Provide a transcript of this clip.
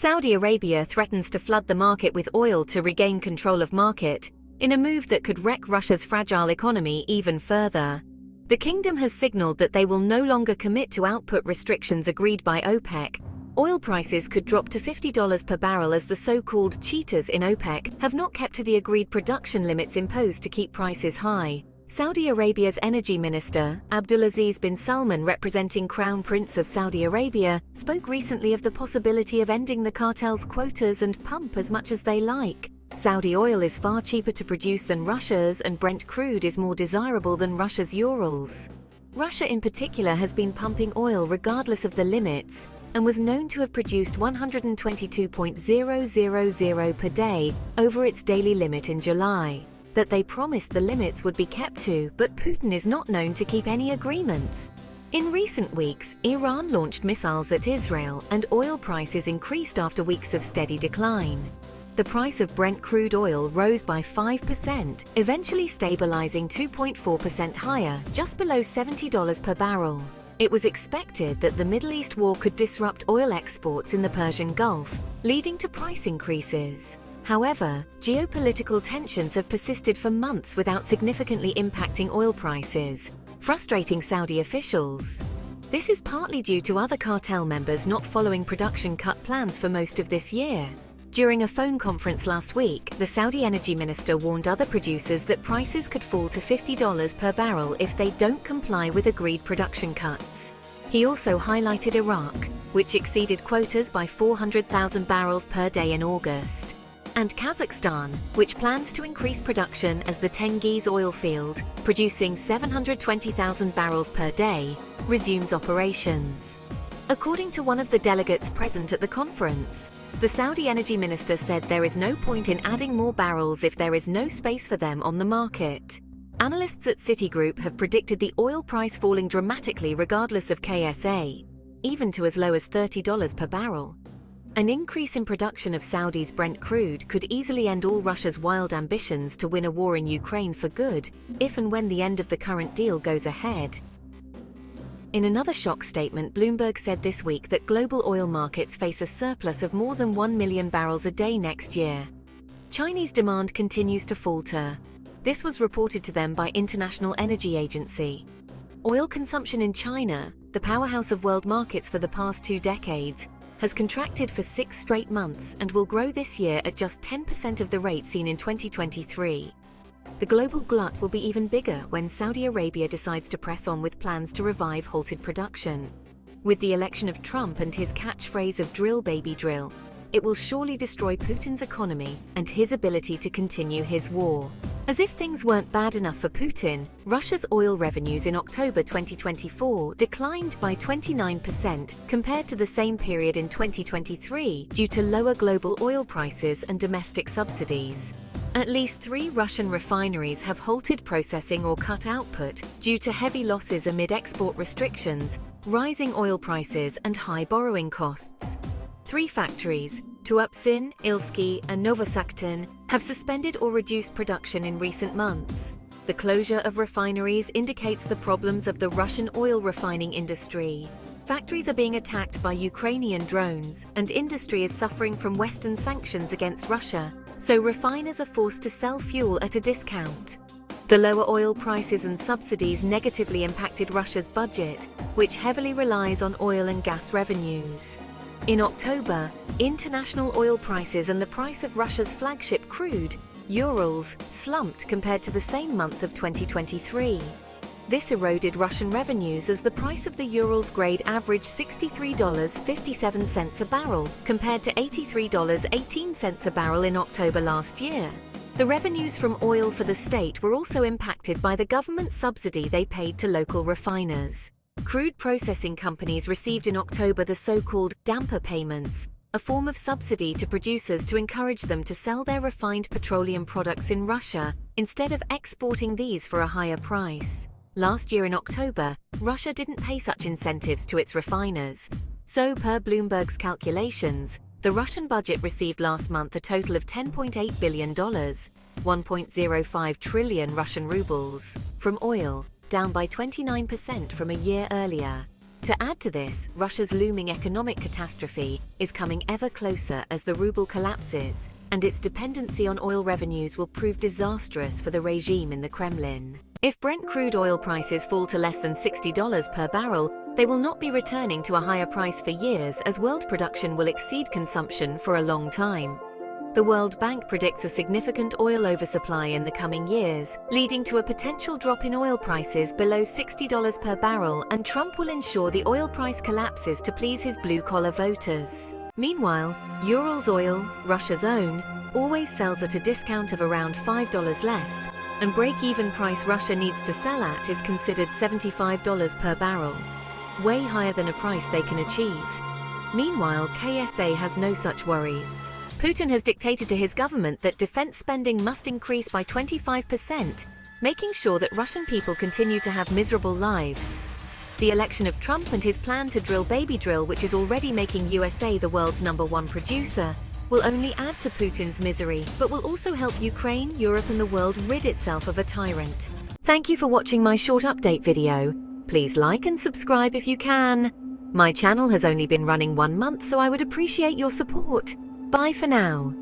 Saudi Arabia threatens to flood the market with oil to regain control of market, in a move that could wreck Russia's fragile economy even further. The kingdom has signaled that they will no longer commit to output restrictions agreed by OPEC. Oil prices could drop to $50 per barrel as the so-called cheaters in OPEC have not kept to the agreed production limits imposed to keep prices high. Saudi Arabia's energy minister, Abdulaziz bin Salman, representing Crown Prince of Saudi Arabia, spoke recently of the possibility of ending the cartel's quotas and pump as much as they like. Saudi oil is far cheaper to produce than Russia's, and Brent crude is more desirable than Russia's Urals. Russia in particular has been pumping oil regardless of the limits, and was known to have produced 122.000 per day over its daily limit in July. That they promised the limits would be kept to, but Putin is not known to keep any agreements. In recent weeks, Iran launched missiles at Israel, and oil prices increased after weeks of steady decline. The price of Brent crude oil rose by 5%, eventually stabilizing 2.4% higher, just below $70 per barrel. It was expected that the Middle East war could disrupt oil exports in the Persian Gulf, leading to price increases. However, geopolitical tensions have persisted for months without significantly impacting oil prices, frustrating Saudi officials. This is partly due to other cartel members not following production cut plans for most of this year. During a phone conference last week, the Saudi energy minister warned other producers that prices could fall to $50 per barrel if they don't comply with agreed production cuts. He also highlighted Iraq, which exceeded quotas by 400,000 barrels per day in August, and Kazakhstan, which plans to increase production as the Tengiz oil field, producing 720,000 barrels per day, resumes operations. According to one of the delegates present at the conference, the Saudi energy minister said there is no point in adding more barrels if there is no space for them on the market. Analysts at Citigroup have predicted the oil price falling dramatically regardless of KSA, even to as low as $30 per barrel. An increase in production of Saudi's Brent crude could easily end all Russia's wild ambitions to win a war in Ukraine for good, if and when the end of the current deal goes ahead. In another shock statement, Bloomberg said this week that global oil markets face a surplus of more than 1 million barrels a day next year. Chinese demand continues to falter. This was reported to them by International Energy Agency. Oil consumption in China, the powerhouse of world markets for the past 2 decades, has contracted for 6 straight months and will grow this year at just 10% of the rate seen in 2023. The global glut will be even bigger when Saudi Arabia decides to press on with plans to revive halted production. With the election of Trump and his catchphrase of "drill baby drill," it will surely destroy Putin's economy and his ability to continue his war. As if things weren't bad enough for Putin, Russia's oil revenues in October 2024 declined by 29% compared to the same period in 2023 due to lower global oil prices and domestic subsidies. At least 3 Russian refineries have halted processing or cut output due to heavy losses amid export restrictions, rising oil prices, and high borrowing costs. 3 factories, Tuapsin, Ilsky, and Novosakhtin, have suspended or reduced production in recent months. The closure of refineries indicates the problems of the Russian oil refining industry. Factories are being attacked by Ukrainian drones, and industry is suffering from Western sanctions against Russia, so refiners are forced to sell fuel at a discount. The lower oil prices and subsidies negatively impacted Russia's budget, which heavily relies on oil and gas revenues. In October, international oil prices and the price of Russia's flagship crude, Urals, slumped compared to the same month of 2023. This eroded Russian revenues as the price of the Urals grade averaged $63.57 a barrel, compared to $83.18 a barrel in October last year. The revenues from oil for the state were also impacted by the government subsidy they paid to local refiners. Crude processing companies received in October the so-called damper payments, a form of subsidy to producers to encourage them to sell their refined petroleum products in Russia instead of exporting these for a higher price. Last year in October, Russia didn't pay such incentives to its refiners. So, per Bloomberg's calculations, the Russian budget received last month a total of $10.8 billion, 1.05 trillion Russian rubles, from oil, down by 29% from a year earlier. To add to this, Russia's looming economic catastrophe is coming ever closer as the ruble collapses, and its dependency on oil revenues will prove disastrous for the regime in the Kremlin. If Brent crude oil prices fall to less than $60 per barrel, they will not be returning to a higher price for years, as world production will exceed consumption for a long time. The World Bank predicts a significant oil oversupply in the coming years, leading to a potential drop in oil prices below $60 per barrel, and Trump will ensure the oil price collapses to please his blue-collar voters. Meanwhile, Urals Oil, Russia's own, always sells at a discount of around $5 less, and break-even price Russia needs to sell at is considered $75 per barrel, way higher than a price they can achieve. Meanwhile, KSA has no such worries. Putin has dictated to his government that defense spending must increase by 25%, making sure that Russian people continue to have miserable lives. The election of Trump and his plan to drill baby drill, which is already making USA the world's #1 producer, will only add to Putin's misery, but will also help Ukraine, Europe and the world rid itself of a tyrant. Thank you for watching my short update video. Please like and subscribe if you can. My channel has only been running 1 month, so I would appreciate your support. Bye for now.